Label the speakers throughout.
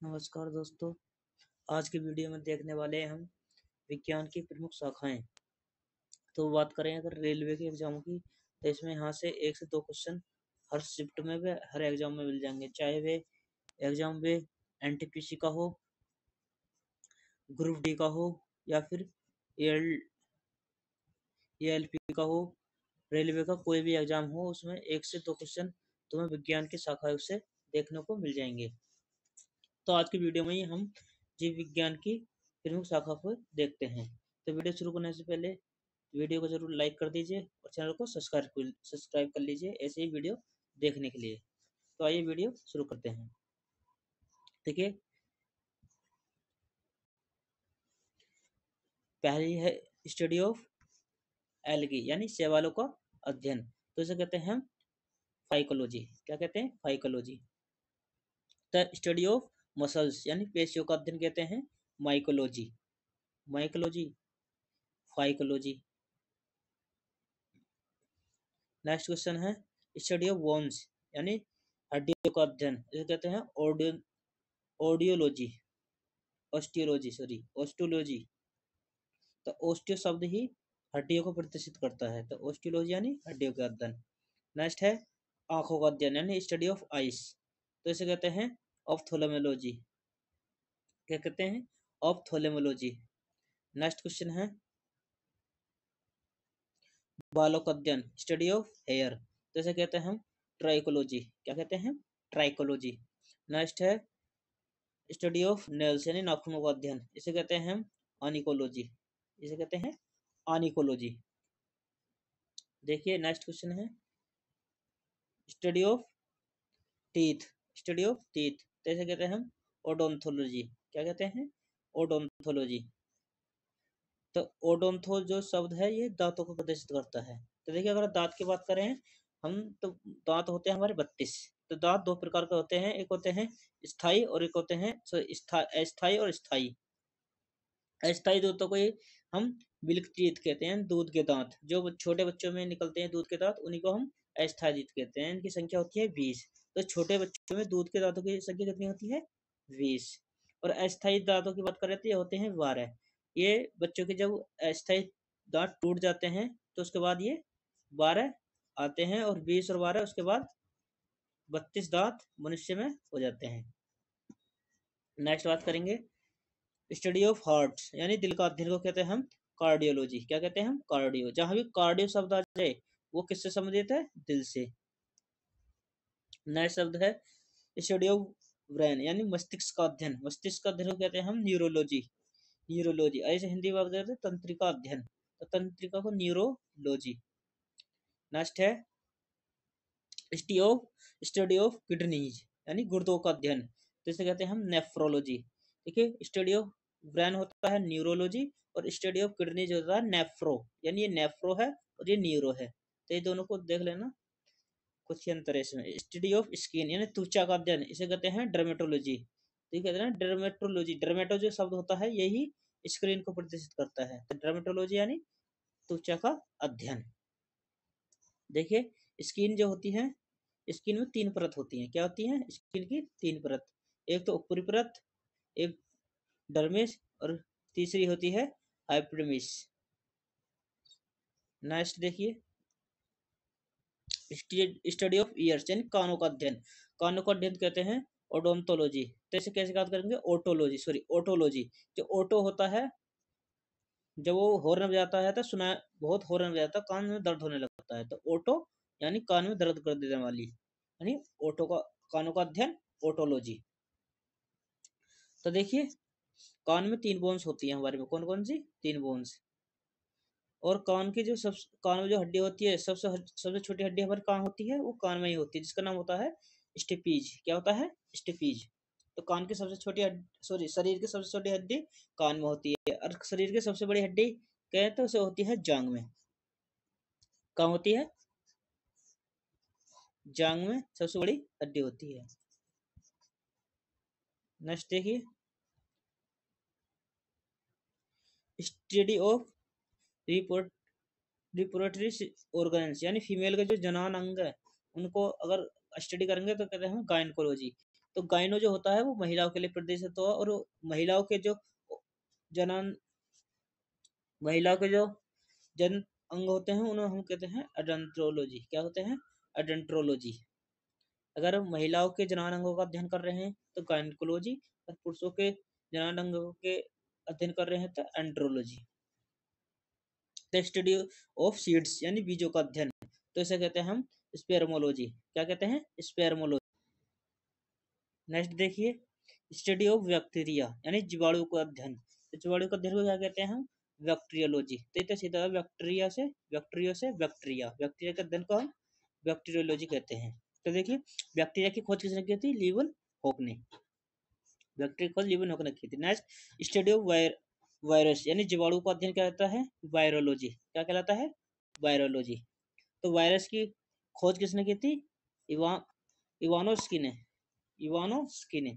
Speaker 1: नमस्कार दोस्तों। आज की वीडियो में देखने वाले हैं हम विज्ञान की प्रमुख शाखाएं। तो बात करें अगर रेलवे के एग्जाम की, तो इसमें यहाँ से 1 से 2 क्वेश्चन हर शिफ्ट में वे हर एग्जाम में मिल जाएंगे, चाहे वे एग्जाम वे एनटीपीसी का हो, ग्रुप डी का हो, या फिर एल एएलपी का हो। रेलवे का कोई भी एग्जाम हो, उसमें 1 से 2 क्वेश्चन तुम्हें विज्ञान की शाखा से देखने को मिल जाएंगे। तो आज की वीडियो में ही हम जीव विज्ञान की प्रमुख शाखा को देखते हैं। तो वीडियो शुरू करने से पहले वीडियो को जरूर लाइक कर दीजिए और चैनल को सब्सक्राइब कर लीजिए ऐसे ही वीडियो देखने के लिए। तो आइए वीडियो शुरू करते हैं। देखिए, पहली है स्टडी ऑफ एल्गी यानी शैवालों का अध्ययन। तो इसे कहते हैं फाइकोलॉजी। क्या कहते हैं? Phycology. The study of muscles यानी पेशियों का अध्ययन कहते हैं mycology. Mycology, phycology. Next question है स्टडी ऑफ बोन्स यानी हड्डियों का अध्ययन। इसे कहते हैं ऑडियोलॉजी, ऑस्टियोलॉजी। तो ऑस्टियो शब्द ही हड्डियों को प्रदर्शित करता है, तो ऑस्टियोलॉजी यानी हड्डियों का अध्ययन। नेक्स्ट है आंखों का अध्ययन यानी स्टडी ऑफ आइस। तो इसे कहते हैं ऑप्थोल्मोलॉजी। क्या कहते हैं? ऑप्थोल्मोलॉजी। नेक्स्ट क्वेश्चन है बालों का अध्ययन, स्टडी ऑफ हेयर। तो इसे कहते हैं हम ट्राइकोलॉजी। क्या कहते हैं? ट्राइकोलॉजी। नेक्स्ट है स्टडी ऑफ नेल्स यानी नाखूनों का अध्ययन। इसे कहते हैं हम आनिकोलॉजी। इसे कहते हैं आनिकोलॉजी। देखिए नेक्स्ट क्वेश्चन है study of teeth. Study of teeth तो इसे कहते हैं हम ओडोंथोलॉजी। क्या कहते हैं? ओडोंथोलॉजी। तो ओडोंथो जो शब्द है ये दांतों को प्रदर्शित करता है। तो देखिए अगर दांत की बात करें हम, तो दांत होते हैं हमारे 32। तो दांत 2 प्रकार के होते हैं, एक होते हैं स्थायी और एक होते हैं अस्थायी और स्थायी। अस्थायी दांतों को ही हम मिल्क टीथ कहते हैं, दूध के दांत। जो छोटे बच्चों में निकलते हैं दूध के दांत, उन्हीं को हम अस्थायी दांत कहते हैं। इनकी संख्या होती है 20। तो छोटे बच्चों में दूध के दांतों की संख्या कितनी होती है? 20। और अस्थायी दांतों की बात करें तो ये होते हैं 12। ये बच्चों के जब अस्थायी दांत टूट जाते हैं तो उसके बाद ये 12 आते हैं, और 20 और 12 उसके बाद 32 दांत मनुष्य में हो जाते हैं। नेक्स्ट बात करेंगे स्टडी ऑफ हार्ट यानी दिल का अध्ययन को कहते हैं हम कार्डियोलॉजी। क्या कहते हैं हम? कार्डियो। जहां भी कार्डियो शब्द आ जाए वो किससे संबंधित है? दिल से। नेक्स्ट शब्द है स्टडी ऑफ ब्रेन यानी मस्तिष्क का अध्ययन। मस्तिष्क का अध्ययन को कहते हैं हम न्यूरोलॉजी। न्यूरोलॉजी। ऐसे हिंदी में बात करते हैं तंत्रिका अध्ययन, तो तंत्रिका को न्यूरोलॉजी। नेक्स्ट है स्टडी ऑफ किडनीज यानी गुर्दों का अध्ययन, तो इसे कहते हैं हम नेफ्रोलॉजी। देखिए स्टडी ऑफ ब्रेन होता है न्यूरोलॉजी और स्टडी ऑफ किडनीज होता है नेफ्रो, यानी ये नेफ्रो है और ये न्यूरो है। तो ये दोनों को देख लेना कुछ ही अंतर है इसमें। स्टडी ऑफ स्किन यानी त्वचा का अध्ययन, इसे कहते हैं डर्मेटोलॉजी। तो ये कहते हैं डर्मेटोलॉजी। डर्मेटो जो शब्द होता है यही स्क्रीन को प्रदर्शित करता है, तो डर्मेटोलॉजी यानी त्वचा का अध्ययन। देखिए स्किन जो होती है, स्किन में 3 परत होती हैं। क्या होती हैं? स्किन की 3 परत। एक तो ऊपरी परत, एक डर्मिस और तीसरी होती है हाइपोडर्मिस। नेक्स्ट देखिए स्टडी ऑफ ईयर्स यानी कानों का अध्ययन। कानों का अध्ययन कहते हैं ओडोंटोलॉजी। तो इसे कैसे बात करेंगे? ओटोलॉजी। जो ओटो होता है, जब वो हॉर्न बजाता है तो सुना बहुत हॉर्न बजाता है, कान में दर्द होने लगता है, तो ओटो यानी कान में दर्द कर देने वाली, यानी ओटो का कानों का अध्ययन ओटोलॉजी। तो देखिए कान में 3 बोन्स होती है हमारे में। कौन कौन सी? 3 बोन्स। और कान की जो कान में जो हड्डी होती है, सबसे छोटी हड्डी हमारे कान होती है, वो कान में ही होती है, जिसका नाम होता है स्टेपीज। क्या होता है? स्टेपीज। तो कान की सबसे छोटी सॉरी, शरीर की सबसे छोटी हड्डी कान में होती है, और शरीर की सबसे बड़ी हड्डी कहें तो उसे होती है जांग में। कहाँ होती है? जांग में सबसे बड़ी हड्डी होती है। नेक्स्ट देखिए स्टडी ऑफ रिप्रोडक्टरी ऑर्गन्स यानी फीमेल के जो जनान अंग है उनको अगर स्टडी करेंगे तो कहते हैं गायनकोलॉजी। तो गाइनो जो होता है वो महिलाओं के लिए प्रदर्शित हुआ, और महिलाओं के जो जनन महिलाओं के जो जन अंग होते हैं उन्हें हम कहते हैं अडेंट्रोलॉजी। क्या होते हैं? अडेंट्रोलॉजी। अगर हम महिलाओं के जनन अंगों का अध्ययन कर रहे हैं तो गायनिकोलॉजी, और पुरुषों के जनन अंगों के अध्ययन कर रहे हैं तो andrology. The study of seeds यानी बीजों का अध्ययन, तो इसे कहते हैं हम स्पेर्मोलॉजी। क्या कहते हैं? स्पेर्मोलॉजी। नेक्स्ट देखिए, स्टडी ऑफ बैक्टीरिया यानी जीवाणु का अध्ययन, तो जीवाणु का अध्ययन को क्या कहते हैं हम? बैक्टीरियोलॉजी। तो ये सीधा बैक्टीरिया से बैक्टीरियो से बैक्टीरिया, बैक्टीरिया के अध्ययन को हम बैक्टीरियोलॉजी कहते हैं। तो देखिए, बैक्टीरिया की खोज किसने की थी? लीवन हॉक ने। बैक्टीरिया की खोज लीवन हॉक ने की थी। नेक्स्ट, स्टडी ऑफ वायरस यानी जीवाणु का अध्ययन क्या कहता है? वायरोलॉजी। क्या कहलाता है? वायरोलॉजी। तो वायरस की खोज किसने की थी? इवानोस्की ने। इवानोस्की ने।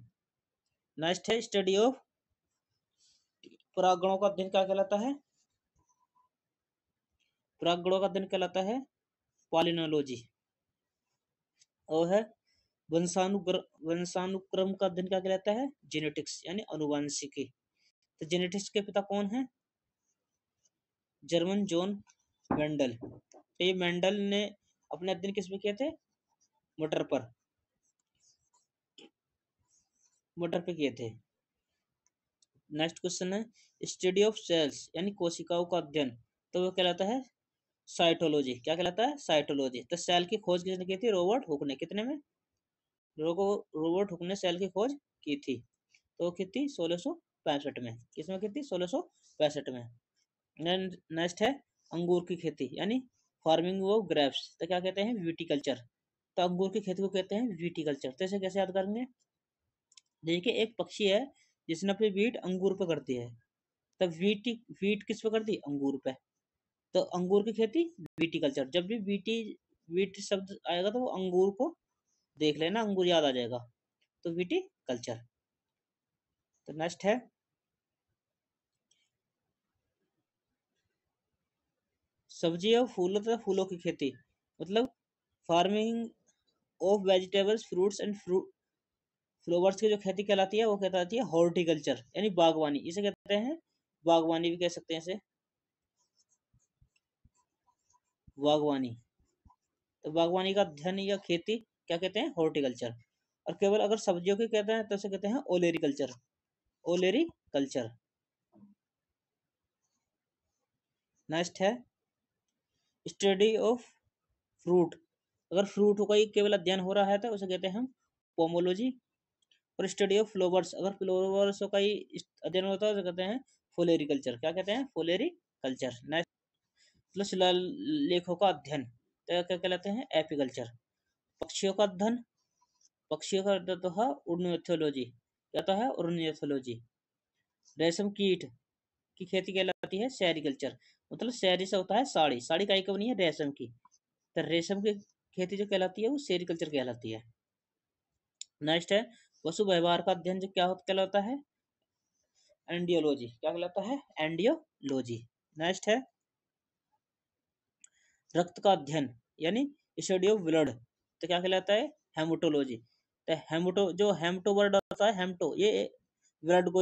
Speaker 1: नेक्स्ट है स्टडी ऑफ परागणों का अध्ययन क्या कहलाता है? परागणों का अध्ययन कहलाता है पॉलिनोलॉजी। और है वंशानुक्रम का अध्ययन क्या कहलाता है? जेनेटिक्स यानी अनुवांशिकी। तो जेनेटिक्स के पिता कौन है? German John Mendel. तो ये मेंडल ने अपने अध्ययन किस पे किए थे? मटर पर, मटर पे किए थे। नेक्स्ट क्वेश्चन है स्टडी ऑफ सेल्स यानी कोशिकाओं का अध्ययन, तो वो कहलाता है साइटोलॉजी। क्या कहलाता है? साइटोलॉजी। तो सेल की खोज किसने की थी? रॉबर्ट हुक ने। कितने में? रॉबर्ट हुक ने सेल की खोज की थी। तो की थी 1665 में। किसमें की थी? 1665 में। नेक्स्ट है अंगूर की खेती यानी फार्मिंग ऑफ ग्रेप्स, तो क्या कहते हैं? विटीकल्चर। तो अंगूर की खेती को कहते हैं विटीकल्चर। तो इसे कैसे याद करेंगे? देखिए, एक पक्षी है जिसने अपनी वीट अंगूर पे करती है, तब वीट किस पे करती? अंगूर पे। तो अंगूर की खेती विटीकल्चर। जब भी वीट शब्द आएगा तो वो अंगूर को देख लेना, अंगूर याद आ जाएगा। तो विटीकल्चर। तो नेक्स्ट है सब्जी और फूलों तथा फूलों की खेती, मतलब farming of vegetables fruits and flowers की जो खेती कहलाती है वो कहलाती है हॉर्टिकल्चर यानी बागवानी। इसे कहते हैं बागवानी भी कह सकते हैं इसे, बागवानी। तो बागवानी का अध्ययन या खेती क्या कहते हैं? हॉर्टिकल्चर। और केवल अगर सब्जियों की कहते हैं तो उसे कहते हैं ओलेरिकल्चर। ओलेरिकल्चर। नेक्स्ट है स्टडी ऑफ फ्रूट। अगर फ्रूट का ही केवल अध्ययन हो रहा है तो उसे कहते हैं हम पोमोलॉजी। और स्टडी ऑफ फ्लावर्स, अगर फ्लावर्स का ही अध्ययन होता है उसे कहते हैं फ्लोरिकल्चर। क्या कहते हैं? फ्लोरिकल्चर। नेक्स्ट, मतलब शिलालेखों का अध्ययन तो क्या कहलाते हैं? एपिकल्चर। पक्षियों का अध्ययन, पक्षियों का अध्ययन तो है ऑर्निथोलॉजी। क्या तो है? ऑर्निथोलॉजी। रेशम कीट की खेती कहलाती है सेरिकल्चर। मतलब सेरी से होता है साड़ी, साड़ी का ही कब नहीं है? रेशम की। तो रेशम की खेती जो कहलाती है वो सेरिकल्चर कहलाती है। नेक्स्ट है पशु व्यवहार का अध्ययन जो क्या कहलाता है? एंडियोलॉजी। क्या कहलाता है? एंडियोलॉजी। नेक्स्ट है रक्त का अध्ययन यानी स्टडी ऑफ ब्लड, तो क्या कहलाता है? हेमोटोलॉजी। तो जो हेमटो वर्ड होता है, हेमटो, ये ब्लड को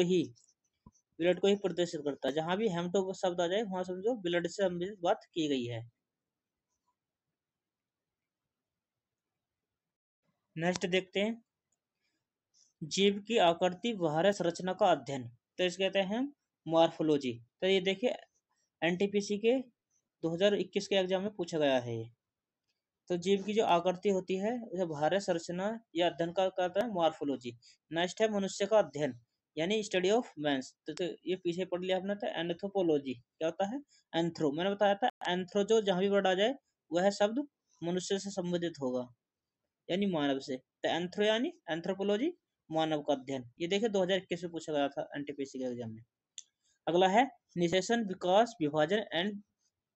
Speaker 1: ही प्रदर्शित करता है। जहां भी हेमटो शब्द आ जाए वहां समझो ब्लड से संबंधित बात की गई है। नेक्स्ट देखते हैं जीव की आकृति बाहर संरचना का अध्ययन, तो इसे कहते हैं मॉर्फोलॉजी। तो ये देखिए एनटीपीसी के 2021 के एग्जाम में पूछा गया है। तो जीव की जो आकृति होती है उसे बाहर संरचना या अध्ययन का कहता है मॉर्फोलॉजी। नेक्स्ट है मनुष्य का अध्ययन यानी स्टडी ऑफ मैंस, तो ये पीछे पढ़ लिया आपने, तो एंथ्रोपोलॉजी। क्या होता है? एंथ्रो, मैंने बताया था एंथ्रो जो जहां भी वर्ड आ जाए वह शब्द मनुष्य से संबंधित होगा यानी मानव से। तो एंथ्रो यानी एंथ्रोपोलॉजी, मानव का अध्ययन। ये देखिए 2021 में पूछा गया था एनटीपीसी के एग्जाम में। अगला है निषेचन, विकास, विभाजन एंड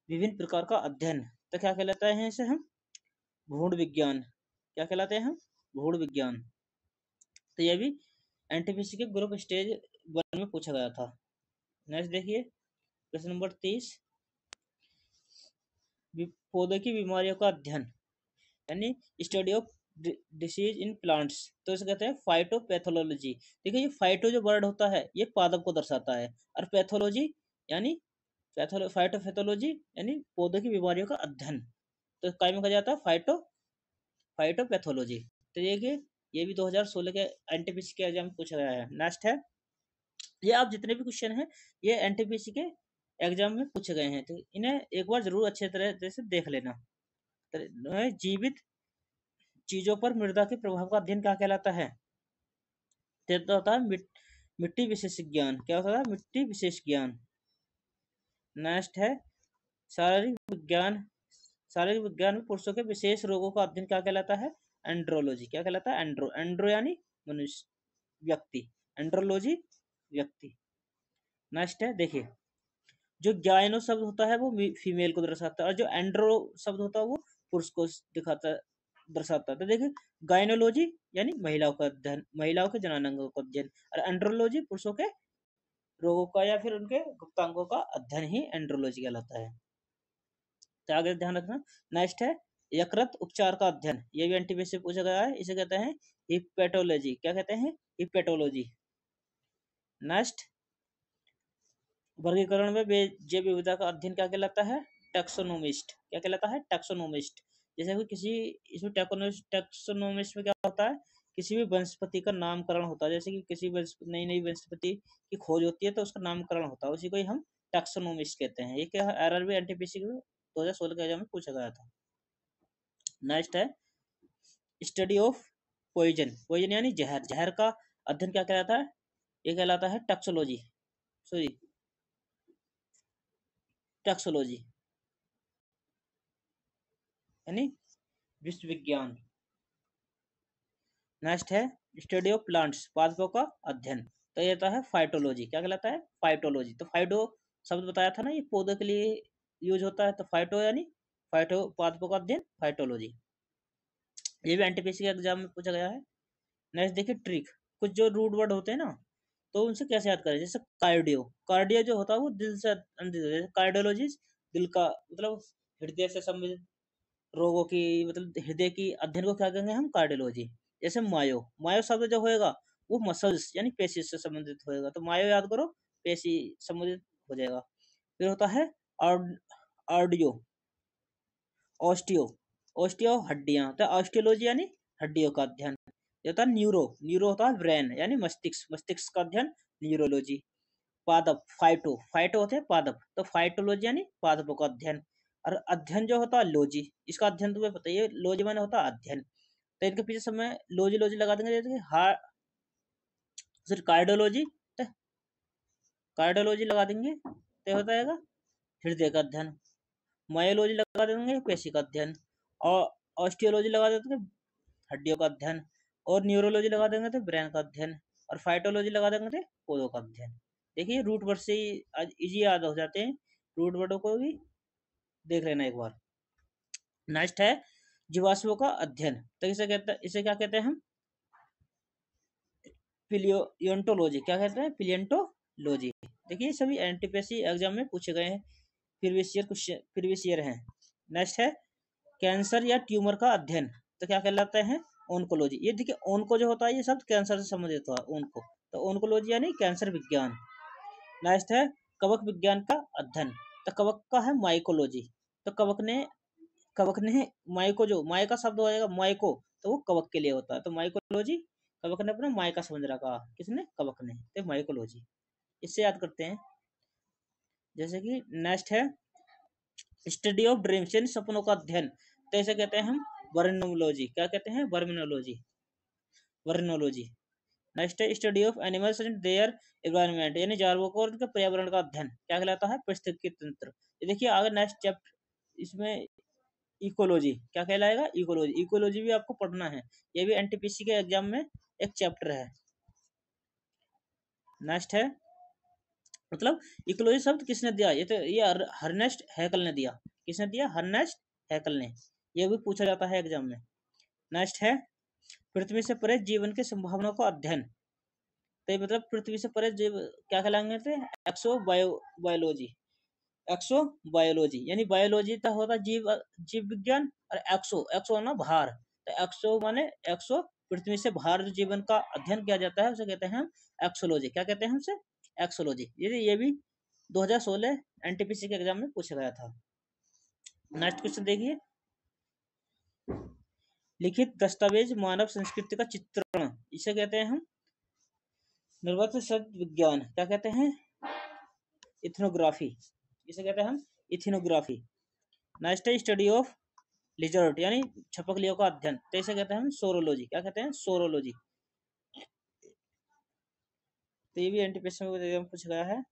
Speaker 1: विभिन्न प्रकार का अध्ययन, तो क्या कहलाता है इसे हम? भ्रूण विज्ञान। क्या कहलाते हैं हम? भ्रूण विज्ञान। तो ये भी एनटीपीसी के ग्रुप स्टेज 1 में पूछा गया था। नेक्स्ट देखिए प्रश्न नंबर 30, पौधे की बीमारियों का अध्ययन यानी study of disease in plants, तो इसे कहते हैं फाइटोपैथोलॉजी। देखिए ये फाइटो जो वर्ड होता है ये पादप को दर्शाता है, और पैथोलॉजी यानी फाइटोपैथोलॉजी यानी पौधों की बीमारियों का अध्ययन, तो काय में कहा जाता है फाइटोपैथोलॉजी। तो ये भी 2016 के एनटीपीसी के एग्जाम में पूछा गया है। नेक्स्ट है, ये आप जितने भी क्वेश्चन हैं ये एनटीपीसी के एग्जाम में पूछे गए हैं, तो इन्हें एक बार जरूर अच्छे तरह से देख लेना। तो जीवित चीजों पर मृदा के प्रभाव का अध्ययन क्या कहलाता है? तो होता है मिट्टी विशेष ज्ञान। क्या होता है? मिट्टी विशेष ज्ञान। नेक्स्ट है शारीरिक विज्ञान। शारीरिक विज्ञान में पुरुषों के विशेष रोगों का अध्ययन क्या कहलाता है? एंड्रोलॉजी। क्या कहलाता है? एंड्रो। एंड्रो यानी मनुष्य, व्यक्ति, एंड्रोलॉजी व्यक्ति। नेक्स्ट है, देखिए जो गायनो शब्द होता है वो फीमेल को दर्शाता है, और जो एंड्रो शब्द होता है वो पुरुष को दिखाता है, दर्शाता है। तो देखिए गायनोलॉजी यानी महिलाओं का अध्ययन, महिलाओं के जननांगों का अध्ययन, और एंड्रोलॉजी पुरुषों के रोगों का या फिर उनके गुप्तांगों का अध्ययन ही एंड्रोलॉजी कहलाता है। तो आगे ध्यान रखना। नेक्स्ट है यकृत उपचार का अध्ययन। ये भी एनटीपीसी से पूछा गया है, इसे कहते हैं हिपेटोलॉजी। क्या कहते हैं? हिपेटोलॉजी। नेक्स्ट वर्गीकरण में जैव विविधता का अध्ययन क्या कहलाता है? टैक्सोनोमिस्ट। क्या कहलाता है? टैक्सोनोमिस्ट। जैसे कि किसी इसमें टैक्सोनोमिस्ट में क्या होता है? किसी भी वनस्पति का नामकरण होता है, जैसे कि किसी नई नई वनस्पति की खोज होती है तो उसका नामकरण होता है, उसी को ही हम टैक्सोनोमिस्ट कहते हैं। ये क्या एरर भी एनटीपीसी 2016 के एग्जाम में पूछा गया था। नेक्स्ट है स्टडी ऑफ पॉइजन। पॉइजन यानी जहर। जहर का अध्ययन क्या कहलाता है? ये कहलाता है टैक्सोलॉजी, सॉरी टैक्सोलॉजी यानी विश्व विज्ञान। नेक्स्ट है स्टडी ऑफ प्लांट्स, पादपों का अध्ययन, तो ये आता है फाइटोलॉजी। क्या कहलाता है? फाइटोलॉजी। तो फाइटो शब्द बताया था ना, ये पौधे के लिए यूज होता है, तो फाइटो यानी फाइटो, पादपों का अध्ययन, फाइटोलॉजी। ये भी एनटीपीसी के एग्जाम में पूछा गया है। नेक्स्ट देखिए ट्रिक। कुछ जो रूट वर्ड होते हैं ना, तो उनसे कैसे याद करें? जैसे कार्डियो। कार्डियो जो होता है वो दिल से कार्डियोलॉजी दिल का मतलब हृदय से संबंधित रोगों की, मतलब हृदय की अध्ययन को क्या कहेंगे हम? कार्डियोलॉजी। जैसे मायो, मायो शब्द जो होएगा वो मसल्स यानी पेशी से संबंधित होएगा, तो मायो याद करो, पेशी संबंधित हो जाएगा। फिर होता है आर्डियो, ऑस्टियो, ऑस्टियो हड्डियां, तो ऑस्टियोलॉजी यानी हड्डियों का अध्ययन। ये होता है न्यूरो, न्यूरो होता है ब्रेन यानी मस्तिष्क, मस्तिष्क का अध्ययन न्यूरोलॉजी। पादप, फाइटो, फाइटो होते हैं पादप, तो फाइटोलॉजी यानी पादपों का अध्ययन। और अध्ययन जो होता है लॉजी, इसका अध्ययन तुम्हें बताइए, लॉजी माने होता है अध्ययन, तो इनके पीछे समय लॉजी लॉजी लगा देंगे, जैसे हार्ट, फिर कार्डियोलॉजी, तो कार्डियोलॉजी लगा देंगे तो हो जाएगा हृदय का अध्ययन। मायोलॉजी लगा देंगे पेशी का अध्ययन, और ऑस्टियोलॉजी लगा देंगे हड्डियों का अध्ययन, और न्यूरोलॉजी लगा देंगे तो ब्रेन का अध्ययन, और फाइटोलॉजी लगा देंगे तो पौधों का अध्ययन। देखिए रूट वर्ड से ही आज इजी याद हो जाते हैं, रूट वर्डों को भी देख लेना एक बार। नेक्स्ट है जीवाश्मों का अध्ययन, तो इसे क्या कहते हैं हम? पिलियोंटोलॉजी। क्या कहते हैं? पिलियंटोलॉजी। देखिए सभी एनटीपीसी एग्जाम में पूछे गए हैं, प्रीवियस ईयर हैं। नेक्स्ट है कैंसर या ट्यूमर का अध्ययन, तो क्या कहलाते हैं? ओनकोलॉजी। ये देखिए ओनको जो होता है ये शब्द कैंसर से संबंधित हुआ, ओनको, तो ओनकोलॉजी यानी कैंसर विज्ञान। नेक्स्ट है कवक विज्ञान का अध्ययन, तो कवक का है माइकोलॉजी। तो कवक ने माइको, जो माई का शब्द हो जाएगा माइको, तो वो कवक के लिए होता है, तो माइकोलॉजी। कवक ने अपना माई का समझ रखा, किसने? कवक ने, तो माइकोलॉजी। इससे याद करते हैं। जैसे कि नेक्स्ट है स्टडी ऑफ ड्रीम्स यानी सपनों का अध्ययन, तो इसे कहते हैं हम वर्मिनोलॉजी। क्या कहते हैं? वर्मिनोलॉजी, वर्मिनोलॉजी। नेक्स्ट है study of animals and their environment यानी जानवरों को और उनके पर्यावरण का अध्ययन, क्या कहलाता है? पारिस्थितिकी तंत्र। ये देखिए आगे नेक्स्ट चैप्टर इसमें इकोलॉजी, क्या कहलाएगा? इकोलॉजी। इकोलॉजी भी आपको पढ़ना है, ये भी एनटीपीसी के एग्जाम में एक चैप्टर है। नेक्स्ट है मतलब इकोलॉजी शब्द किसने दिया? ये तो ये हर्नेस्ट हैकल ने दिया। किसने दिया? हर्नेस्ट हैकल ने। ये भी पूछा जाता है एग्जाम में। नेक्स्ट है पृथ्वी से परे जीवन की संभावनाओं का अध्ययन, तो ये मतलब पृथ्वी से परे जीव क्या कहलाएंगे थे? बायोलॉजी, एक्सो बायोलॉजी यानी बायोलॉजी का होता जीव जीव विज्ञान, और एक्सो, एक्सो ना बाहर, तो एक्सो माने एक्सो, पृथ्वी से बाहर जो जीवन का अध्ययन किया जाता है उसे कहते हैं हम एक्सोलॉजी। क्या कहते हैं हमसे? एक्सोलॉजी। ये भी 2016 एनटीपीसी के एग्जाम में पूछा गया था। नेक्स्ट क्वेश्चन देखिए, लिखित दस्तावेज मानव संस्कृति का चित्रण, इसे कहते हैं हम निर्वात शब्द विज्ञान। क्या कहते हैं? इथनोग्राफी। इसे कहते हैं हम इथनोग्राफी। नेक्स्ट है स्टडी ऑफ लिजर्ड यानी छपकलियों का अध्ययन, तो इसे कहते हैं हम सोरोलॉजी। क्या कहते हैं? सोरोलॉजी। तो ये भी एनटीपीसी में पूछा गया है।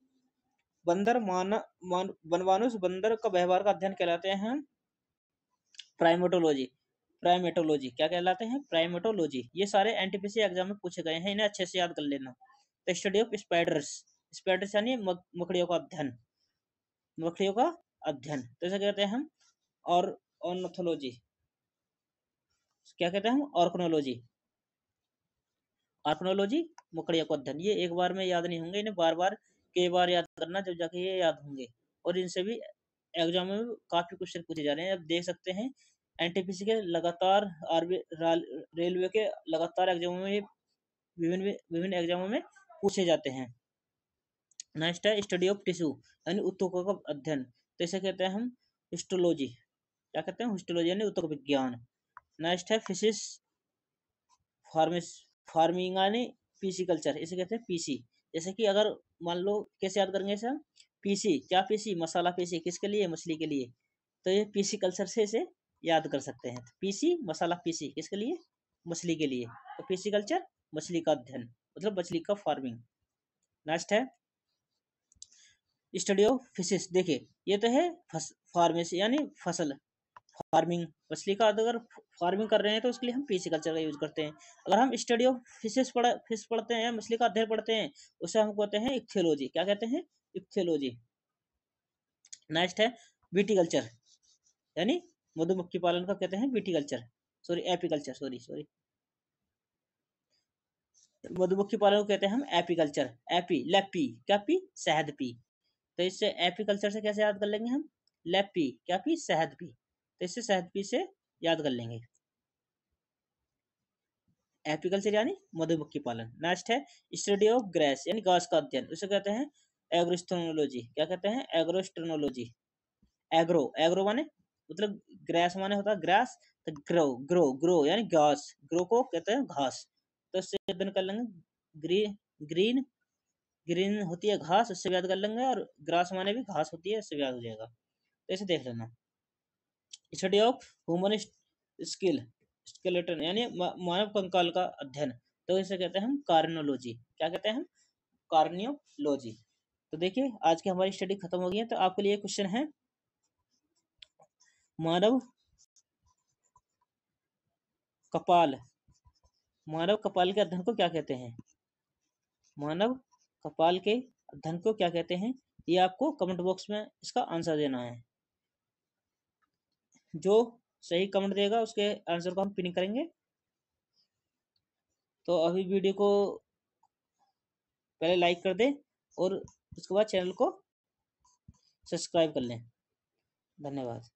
Speaker 1: बंदर वनमानुष बंदर का व्यवहार का अध्ययन कहलाते हैं हम प्राइमेटोलॉजी। प्राइमेटोलॉजी क्या कहलाते हैं? प्राइमेटोलॉजी। ये सारे एनटीपीसी एग्जाम में पूछे गए हैं, इन्हें अच्छे से याद कर लेना। तो स्टडी ऑफ स्पाइडर्स, स्पाइडर्स यानी मकड़ियों का अध्ययन, मकड़ियों का अध्ययन, तो इसे कहते हैं हम और ऑर्निथोलॉजी। क्या कहते हैं हम? ऑर्कनोलॉजी। आर्कनोलॉजी मकड़ियों का अध्ययन। ये एक बार में याद नहीं होंगे, इन्हें बार बार कई बार याद करना जब जाके ये याद होंगे। और इनसे भी एग्जाम में काफी क्वेश्चन पूछे जा रहे हैं। अब देख सकते हैं एनटीपीसी के लगातार रेलवे के लगातार एग्जामों में विभिन्न विभिन्न एग्जामों में पूछे जाते हैं। नेक्स्ट है स्टडी ऑफ टिश्यू यानी ऊतकों का अध्ययन, तो इसे कहते हैं हम हिस्टोलॉजी। क्या कहते हैं? हिस्टोलॉजी यानी ऊतक विज्ञान। नेक्स्ट है फिशिस फार्मिंग यानी पीसी कल्चर, इसे कहते हैं पीसी। जैसे कि अगर मान लो कैसे याद करेंगे इसे हम? पीसी, क्या पीसी? मसाला पीसी, किसके लिए? मछली के लिए। तो ये पीसी कल्चर से इसे याद कर सकते हैं। पीसी मसाला पीसी किसके लिए? मछली के लिए। तो पीसी कल्चर मछली का अध्ययन, मतलब मछली का फार्मिंग। नेक्स्ट है स्टडी ऑफ फिशेस। देखिए ये तो है फार्मेसी यानी फसल, फार्मिंग मछली का। अगर फार्मिंग कर रहे हैं तो उसके लिए हम पीसी कल्चर का यूज करते हैं। अगर हम स्टडी ऑफ फिश पढ़ते हैं, मछली का अध्ययन पढ़ते हैं, उसे हम कहते हैं इक्थियोलॉजी। क्या कहते हैं? इक्थियोलॉजी। नेक्स्ट है विटीकल्चर यानी मधुमक्खी पालन का कहते हैं विटीकल्चर, सॉरी एपीकल्चर, सॉरी मधुमक्खी पालन को कहते हैं हम एपीकल्चर। एपी लेपी, क्या पी? शहद पी। तो इससे एपीकल्चर से कैसे याद कर लेंगे हम? लेपी, क्या पी? शहद पी। तो इससे शहद पी से याद कर लेंगे। एपीकल्चर यानी मधुमक्खी पालन। नेक्स्ट है स्टडी ऑफ ग्रास यानी घास का अध्ययन, उसे कहते हैं एग्रोस्ट्रोनोलॉजी। क्या कहते हैं? एग्रोस्ट्रोनोलॉजी। एग्रो, एग्रो माने मतलब ग्रास माने होता है ग्रास, तो ग्रो ग्रो ग्रो यानी घास, ग्रो को कहते हैं घास। तो इससे अध्ययन कर लेंगे ग्रीन, ग्रीन ग्रीन होती है घास, उससे भी याद कर लेंगे। और ग्रास माने भी घास होती है, इससे भी याद हो जाएगा। तो इसे देख लेना। स्टडी ऑफ ह्यूमन स्केलेटन यानी मानव कंकाल का अध्ययन, तो इसे कहते हैं हम कार्नियोलॉजी। क्या कहते हैं हम? कार्नियोलॉजी। तो देखिए आज की हमारी स्टडी खत्म हो गई है। तो आपके लिए क्वेश्चन है, मानव कपाल, मानव कपाल के अध्ययन को क्या कहते हैं? मानव कपाल के अध्ययन को क्या कहते हैं? ये आपको कमेंट बॉक्स में इसका आंसर देना है। जो सही कमेंट देगा उसके आंसर को हम पिन करेंगे। तो अभी वीडियो को पहले लाइक कर दें और उसके बाद चैनल को सब्सक्राइब कर लें। धन्यवाद।